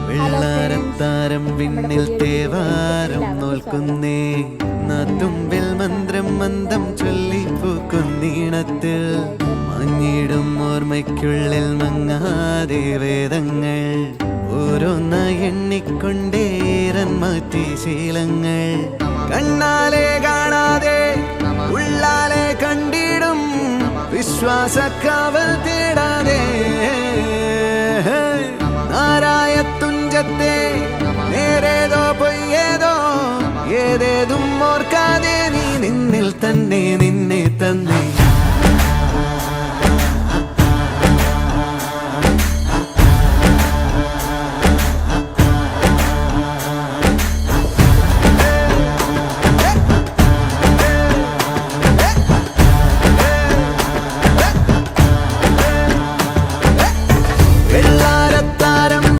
വെള്ളാരത്താരം വിണ്ണിൽ തേവാരം നോൽക്കുന്നേ തുമ്പിൽ മന്ത്രം മന്ദം ചൊല്ലിപ്പൂക്കുന്നീണത്തിൽ മഞ്ഞിടും ഓർമ്മയ്ക്കുള്ളിൽ മങ്ങാതെ വേദങ്ങൾ ഓരോന്നായി എണ്ണിക്കൊണ്ടേരൻ മാറ്റി ശീലങ്ങൾ കണ്ണാലെ കാണാതെ ഉള്ളാലെ കണ്ടിടും വിശ്വാസക്കാവൽ തേടാതെ നാരായ തുഞ്ചത്തെ നേരേതോ പൊയ്യേതോ ഏതേതും ഓർക്കാതെ നീ നിന്നിൽ തന്നെ നിന്നെ തന്നെ